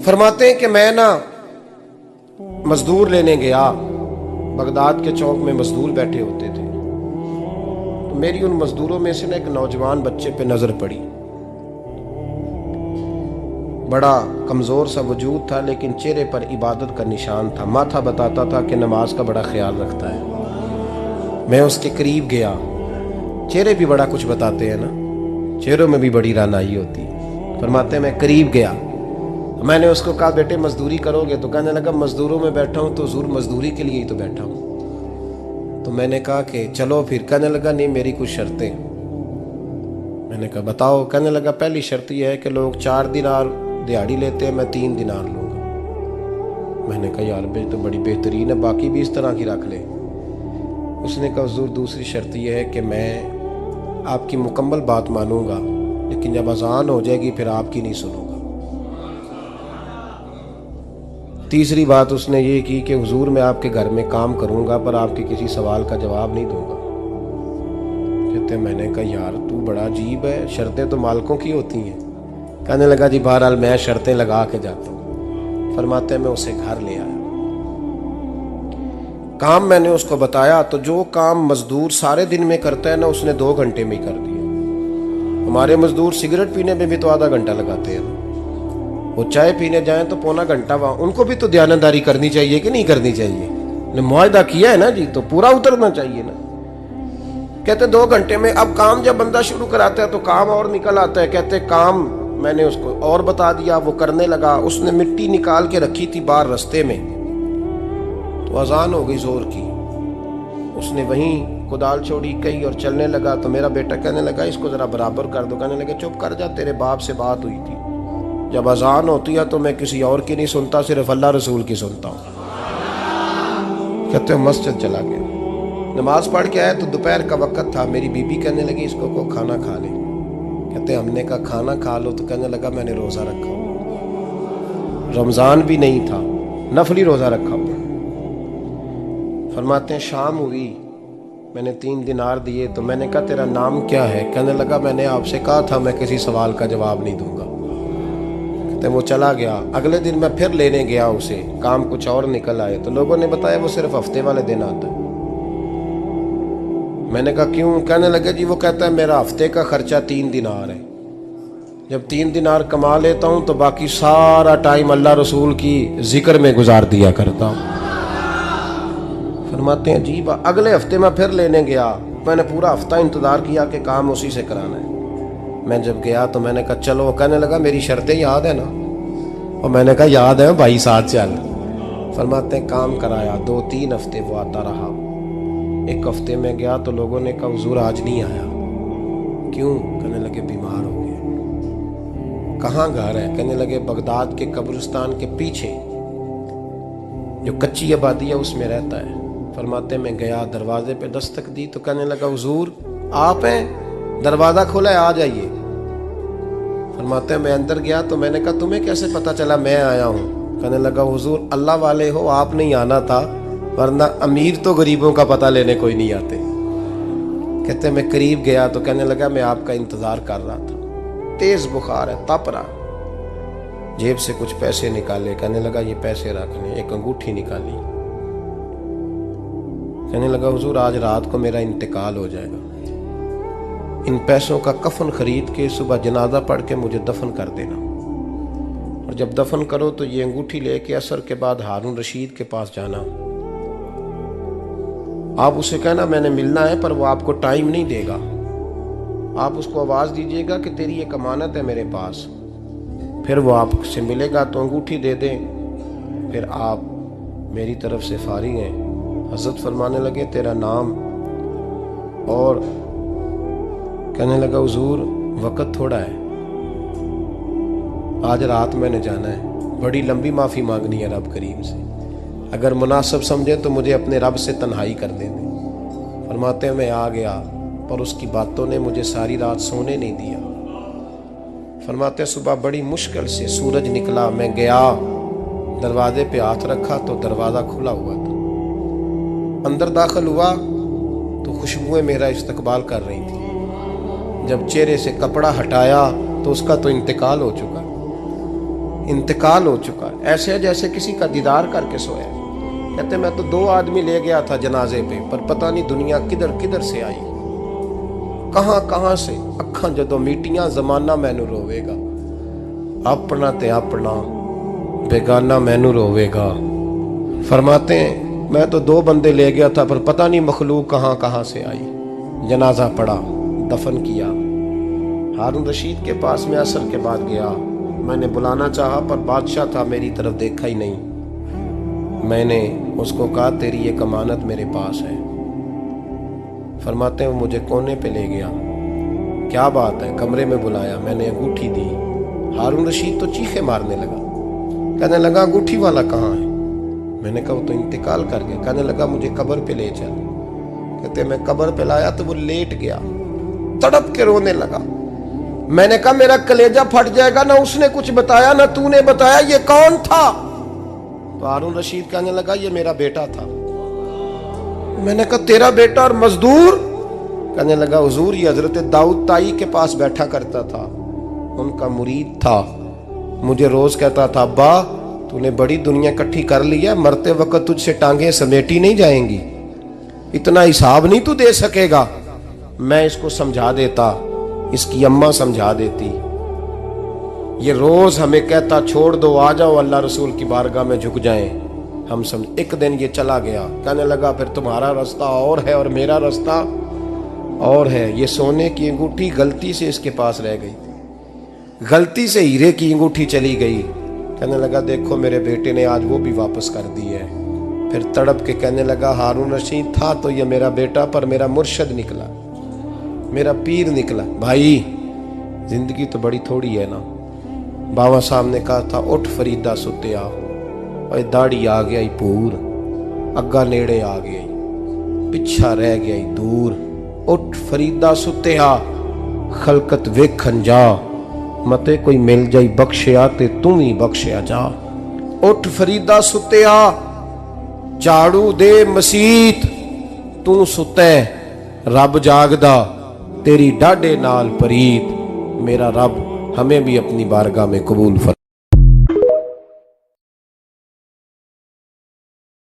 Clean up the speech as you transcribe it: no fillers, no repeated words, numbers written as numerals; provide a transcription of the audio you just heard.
फरमाते हैं कि मैं ना मजदूर लेने गया, बगदाद के चौक में मजदूर बैठे होते थे, तो मेरी उन मजदूरों में से ना एक नौजवान बच्चे पे नजर पड़ी। बड़ा कमजोर सा वजूद था, लेकिन चेहरे पर इबादत का निशान था। माथा बताता था कि नमाज का बड़ा ख्याल रखता है। मैं उसके करीब गया। चेहरे भी बड़ा कुछ बताते हैं ना, चेहरों में भी बड़ी रानाई होती है। फरमाते हैं मैं करीब गया, मैंने उसको कहा बेटे मजदूरी करोगे? तो कहने लगा मजदूरों में बैठा हूँ तो हुजूर मजदूरी के लिए ही तो बैठा हूँ। तो मैंने कहा कि चलो फिर। कहने लगा नहीं मेरी कुछ शर्तें। मैंने कहा बताओ। कहने लगा पहली शर्त यह है कि लोग 4 दिनार दिहाड़ी लेते हैं, मैं 3 दिनार लूँगा। मैंने कहा यार भाई तो बड़ी बेहतरीन है, बाकी भी इस तरह की रख ले। उसने कहा हुजूर दूसरी शर्त यह है कि मैं आपकी मुकम्मल बात मानूंगा, लेकिन जब अजान हो जाएगी फिर आपकी नहीं सुनूंगा। तीसरी बात उसने ये की कि हुजूर मैं आपके घर में काम करूंगा पर आपके किसी सवाल का जवाब नहीं दूंगा। कहते मैंने कहा यार तू बड़ा अजीब है, शर्तें तो मालिकों की होती हैं। कहने लगा जी बहरहाल मैं शर्तें लगा के जाता हूँ। फरमाते मैं उसे घर ले आया, काम मैंने उसको बताया, तो जो काम मजदूर सारे दिन में करता है ना उसने 2 घंटे में ही कर दिया। हमारे मजदूर सिगरेट पीने में भी तो आधा घंटा लगाते हैं, वो चाय पीने जाएं तो पौना घंटा वहां। उनको भी तो दयानतदारी करनी चाहिए कि नहीं करनी चाहिए? ने मुआहदा किया है ना जी, तो पूरा उतरना चाहिए ना। कहते 2 घंटे में। अब काम जब बंदा शुरू कराता है तो काम और निकल आता है। कहते काम मैंने उसको और बता दिया, वो करने लगा। उसने मिट्टी निकाल के रखी थी बाहर रास्ते में, तो अजान हो गई जोर की। उसने वहीं कुदाल छोड़ी कही और चलने लगा। तो मेरा बेटा कहने लगा इसको जरा बराबर कर दो। कहने लगे चुप कर जा, तेरे बाप से बात हुई थी, जब अजान होती है तो मैं किसी और की नहीं सुनता, सिर्फ अल्लाह रसूल की सुनता हूँ। कहते मस्जिद चला गया, नमाज पढ़ के आया तो दोपहर का वक्त था। मेरी बीबी कहने लगी इसको को खाना खा ले। कहते हमने कहा खाना खा लो, तो कहने लगा मैंने रोज़ा रखा हुआ, रमज़ान भी नहीं था, नफली रोज़ा रखा हुआ। फरमाते हैं शाम हुई, मैंने 3 दिनार दिए। तो मैंने कहा तेरा नाम क्या है? कहने लगा मैंने आपसे कहा था मैं किसी सवाल का जवाब नहीं दूंगा। कहते वो चला गया। अगले दिन मैं फिर लेने गया उसे, काम कुछ और निकल आए। तो लोगों ने बताया वो सिर्फ हफ्ते वाले दिन आता है। मैंने कहा क्यों? कहने लगे जी वो कहता है मेरा हफ्ते का खर्चा 3 दिनार है, जब 3 दिनार कमा लेता हूँ तो बाकी सारा टाइम अल्लाह रसूल की जिक्र में गुजार दिया करता हूँ। फरमाते हैं अजीब। अगले हफ्ते मैं फिर लेने गया, मैंने पूरा हफ्ता इंतजार किया कि काम उसी से कराना है। मैं जब गया तो मैंने कहा चलो। कहने लगा मेरी शर्तें याद है ना? और मैंने कहा याद है भाई साथ चल। फरमाते हैं काम कराया, 2-3 हफ्ते वो आता रहा। एक हफ्ते में गया तो लोगों ने कहा हुजूर आज नहीं आया। क्यों? कहने लगे बीमार हो गए। कहाँ घर है? कहने लगे बगदाद के कब्रिस्तान के पीछे जो कच्ची आबादी है उसमें रहता है। फरमाते मैं गया, दरवाजे पे दस्तक दी तो कहने लगा हुजूर आप हैं? दरवाज़ा खोला है, आ जाइए। फरमाते मैं अंदर गया तो मैंने कहा तुम्हें कैसे पता चला मैं आया हूँ? कहने लगा हुजूर अल्लाह वाले हो, आप नहीं आना था, वरना अमीर तो गरीबों का पता लेने कोई नहीं आते। कहते मैं करीब गया तो कहने लगा मैं आपका इंतज़ार कर रहा था, तेज़ बुखार है, तप रहा। जेब से कुछ पैसे निकाले, कहने लगा ये पैसे रख लें। एक अंगूठी निकाली, कहने लगा हुजूर आज रात को मेरा इंतकाल हो जाएगा, इन पैसों का कफन खरीद के सुबह जनाजा पढ़ के मुझे दफन कर देना, और जब दफन करो तो ये अंगूठी लेके असर के बाद हारून रशीद के पास जाना। आप उसे कहना मैंने मिलना है पर वो आपको टाइम नहीं देगा। आप उसको आवाज़ दीजिएगा कि तेरी एक अमानत है मेरे पास, फिर वो आपसे मिलेगा तो अंगूठी दे दें, फिर आप मेरी तरफ से फारिग हैं। हज़रत फरमाने लगे तेरा नाम? और कहने लगा हुजूर वक़्त थोड़ा है, आज रात मैंने जाना है, बड़ी लंबी माफ़ी मांगनी है रब करीम से, अगर मुनासिब समझे तो मुझे अपने रब से तन्हाई कर दे दें। फरमाते हैं मैं आ गया पर उसकी बातों ने मुझे सारी रात सोने नहीं दिया। फरमाते हैं सुबह बड़ी मुश्किल से सूरज निकला, मैं गया दरवाजे पे हाथ रखा तो दरवाज़ा खुला हुआ था। अंदर दाखिल हुआ तो खुशबुएं मेरा इस्तकबाल कर रही थी। जब चेहरे से कपड़ा हटाया तो उसका तो इंतकाल हो चुका। इंतकाल हो चुका है, ऐसे है जैसे किसी का दीदार करके सोया। कहते मैं तो 2 आदमी ले गया था जनाजे पे, पर पता नहीं दुनिया किधर किधर से आई, कहां कहां से। अखां जदों मीटियां जमाना मैनू रोवेगा, अपना ते अपना बेगाना मैनू रोवेगा। फरमाते हैं मैं तो 2 बंदे ले गया था, पर पता नहीं मखलूक कहां कहां से आई। जनाजा पड़ा, दफन किया। हारून रशीद के पास में असर के बाद गया, मैंने बुलाना चाहा पर बादशाह था, मेरी तरफ देखा ही नहीं। मैंने उसको कहा तेरी एक अमानत मेरे पास है। फरमाते हैं वो मुझे कोने पे ले गया, क्या बात है, कमरे में बुलाया, मैंने अंगूठी दी। हारून रशीद तो चीखे मारने लगा, कहने लगा अंगूठी वाला कहाँ है? मैंने कहा वो तो इंतकाल कर गया। कहने लगा मुझे कब्र पे ले चल। कहते मैं कब्र पे लाया तो वो लेट गया, तड़प के रोने लगा। मैंने कहा मेरा कलेजा फट जाएगा, ना उसने कुछ बताया ना तूने बताया, ये कौन था? तो हारून रशीद कहने लगा ये मेरा बेटा था। मैंने कहा तेरा बेटा और मजदूर? कहने लगा हुजूर ये हजरत दाऊद ताई के पास बैठा करता था, उनका मुरीद था, मुझे रोज कहता था अब्बा तूने बड़ी दुनिया इकट्ठी कर ली है, मरते वक्त तुझसे टांगे समेटी नहीं जाएंगी, इतना हिसाब नहीं तू दे सकेगा। मैं इसको समझा देता, इसकी अम्मा समझा देती। ये रोज हमें कहता छोड़ दो, आ जाओ अल्लाह रसूल की बारगाह में झुक जाएं। हम समझ। एक दिन ये चला गया, कहने लगा फिर तुम्हारा रास्ता और है और मेरा रास्ता और है। ये सोने की अंगूठी गलती से इसके पास रह गई, गलती से हीरे की अंगूठी चली गई। कहने लगा देखो मेरे बेटे ने आज वो भी वापस कर दी है। फिर तड़प के कहने लगा हारून रशीद था तो ये मेरा बेटा, पर मेरा मुर्शद निकला, मेरा पीर निकला। भाई जिंदगी तो बड़ी थोड़ी है ना। बाबा साहब ने कहा था उठ फरीदा सुत्या, और दाढ़ी आ गया पूर, अग्गा नेड़े आ गया, पिछा रह गया दूर। उठ फरीदा सुत्या खलकत वेखन जा, मते कोई मिल जाई बख्शिया ते तू ही बख्शिया जा। उठ फरीदा सुत्या झाड़ू दे मसीत, तू सुते रब जागदा, तेरी डाडे नाल परीत। मेरा रब हमें भी अपनी बारगाह में कबूल फरमा।